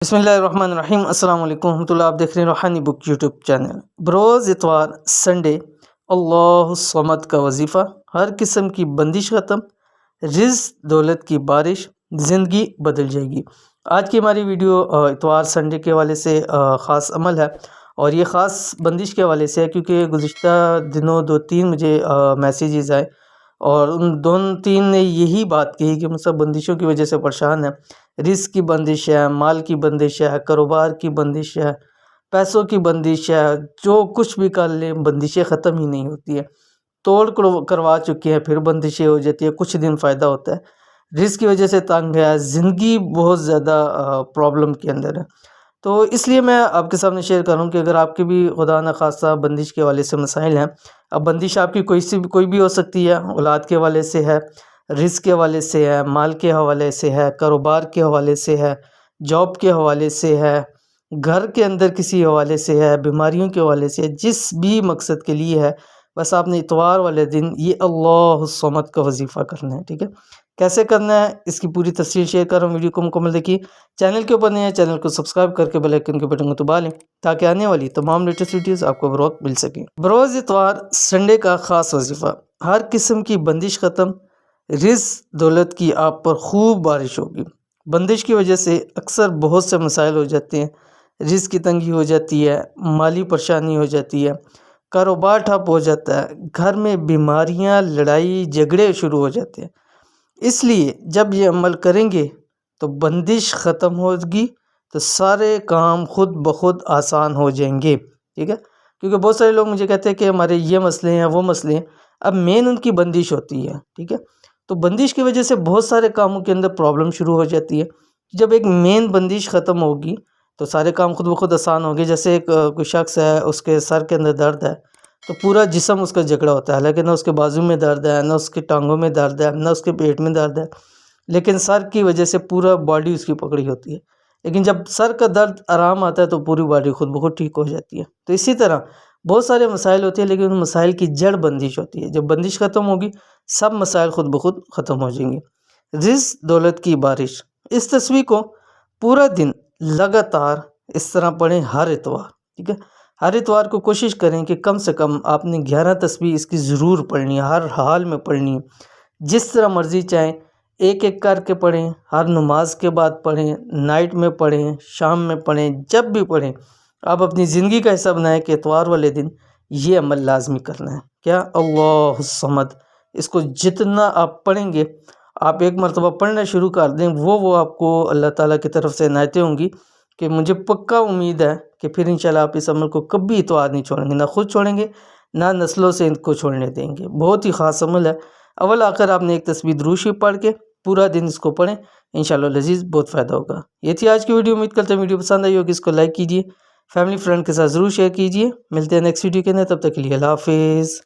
بسم اللہ الرحمن الرحیم۔ السلام علیکم ورحمۃ اللہ۔ آپ دیکھ رہے ہیں روحانی بک یوٹیوب چینل۔ بروز اتوار سنڈے اللہ الصمد کا وظیفہ، ہر قسم کی بندش ختم، رزق دولت کی بارش، زندگی بدل جائے گی۔ آج کی ہماری ویڈیو اتوار سنڈے کے حوالے سے خاص عمل ہے، اور یہ خاص بندش کے حوالے سے ہے کیونکہ گزشتہ دنوں 2-3 مجھے میسیجز آئے اور ان 2-3 نے یہی بات کہی کہ ہم سب بندشوں کی وجہ سے پریشان ہیں۔ رزق کی بندش ہے، مال کی بندش ہے، کاروبار کی بندش ہے، پیسوں کی بندش ہے، جو کچھ بھی کر لیں بندشیں ختم ہی نہیں ہوتی ہے۔ توڑ کروا چکے ہیں پھر بندشیں ہو جاتی ہے، کچھ دن فائدہ ہوتا ہے، رزق کی وجہ سے تنگ ہے، زندگی بہت زیادہ پرابلم کے اندر ہے۔ تو اس لیے میں آپ کے سامنے شیئر کروں کہ اگر آپ کے بھی خدا نخواستہ بندش کے حوالے سے مسائل ہیں، اب بندش آپ کی کوئی بھی ہو سکتی ہے، اولاد کے حوالے سے ہے، رزق کے حوالے سے ہے، مال کے حوالے سے ہے، کاروبار کے حوالے سے ہے، جاب کے حوالے سے ہے، گھر کے اندر کسی حوالے سے ہے، بیماریوں کے حوالے سے ہے، جس بھی مقصد کے لیے ہے، بس آپ نے اتوار والے دن یہ اللہ الصمد کا وظیفہ کرنا ہے۔ ٹھیک ہے، کیسے کرنا ہے اس کی پوری تفصیل شیئر کر رہا ہوں، ویڈیو کو مکمل دیکھیے۔ چینل کے اوپر نہیں ہے، چینل کو سبسکرائب کر کے بیل آئیکن کے بٹن کو دبا لیں تاکہ آنے والی تمام لیٹسٹ ویڈیوز آپ کو بروقت مل سکیں۔ بروز اتوار سنڈے کا خاص وظیفہ، ہر قسم کی بندش ختم، رزق دولت کی آپ پر خوب بارش ہوگی۔ بندش کی وجہ سے اکثر بہت سے مسائل ہو جاتے ہیں، رزق کی تنگی ہو جاتی ہے، مالی پریشانی ہو جاتی ہے، کاروبار ٹھپ ہو جاتا ہے، گھر میں بیماریاں، لڑائی جھگڑے شروع ہو جاتے ہیں۔ اس لیے جب یہ عمل کریں گے تو بندش ختم ہوگی، تو سارے کام خود بخود آسان ہو جائیں گے۔ ٹھیک ہے، کیونکہ بہت سارے لوگ مجھے کہتے ہیں کہ ہمارے یہ مسئلے ہیں، وہ مسئلے ہیں، اب مین ان کی بندش ہوتی ہے۔ ٹھیک ہے، تو بندش کی وجہ سے بہت سارے کاموں کے اندر پرابلم شروع ہو جاتی ہے۔ جب ایک مین بندش ختم ہوگی تو سارے کام خود بخود آسان ہوں گے۔ جیسے ایک کوئی شخص ہے، اس کے سر کے اندر درد ہے تو پورا جسم اس کا جھگڑا ہوتا ہے، حالانکہ نہ اس کے بازو میں درد ہے، نہ اس کے ٹانگوں میں درد ہے، نہ اس کے پیٹ میں درد ہے، لیکن سر کی وجہ سے پورا باڈی اس کی پکڑی ہوتی ہے۔ لیکن جب سر کا درد آرام آتا ہے تو پوری باڈی خود بخود ٹھیک ہو جاتی ہے۔ تو اسی طرح بہت سارے مسائل ہوتے ہیں، لیکن ان مسائل کی جڑ بندش ہوتی ہے۔ جب بندش ختم ہوگی سب مسائل خود بخود ختم ہو جائیں گے۔ رزق دولت کی بارش، اس تصویر کو پورا دن لگاتار اس طرح پڑھیں ہر اتوار۔ ٹھیک ہے، ہر اتوار کو کوشش کریں کہ کم سے کم آپ نے 11 تسبیح اس کی ضرور پڑھنی ہے، ہر حال میں پڑھنی ہے، جس طرح مرضی چاہیں ایک ایک کر کے پڑھیں، ہر نماز کے بعد پڑھیں، نائٹ میں پڑھیں، شام میں پڑھیں، جب بھی پڑھیں۔ آپ اپنی زندگی کا حصہ بنائیں کہ اتوار والے دن یہ عمل لازمی کرنا ہے۔ کیا؟ اللہ الصمد۔ اس کو جتنا آپ پڑھیں گے، آپ ایک مرتبہ پڑھنا شروع کر دیں، وہ آپ کو اللہ تعالیٰ کی طرف سے عنایتیں ہوں گی کہ مجھے پکا امید ہے کہ پھر انشاءاللہ آپ اس عمل کو کبھی اتوار نہیں چھوڑیں گے، نہ خود چھوڑیں گے، نہ نسلوں سے ان کو چھوڑنے دیں گے۔ بہت ہی خاص عمل ہے۔ اول آخر آپ نے ایک تسبیح درود شریف پڑھ کے پورا دن اس کو پڑھیں، انشاءاللہ العزیز بہت فائدہ ہوگا۔ یہ تھی آج کی ویڈیو، امید کرتے ہیں ویڈیو پسند آئی ہوگی، اس کو لائک کیجیے، فیملی فرینڈ کے ساتھ ضرور شیئر کیجیے۔ ملتے ہیں نیکسٹ ویڈیو کے اندر، تب تک کے لیے اللہ حافظ۔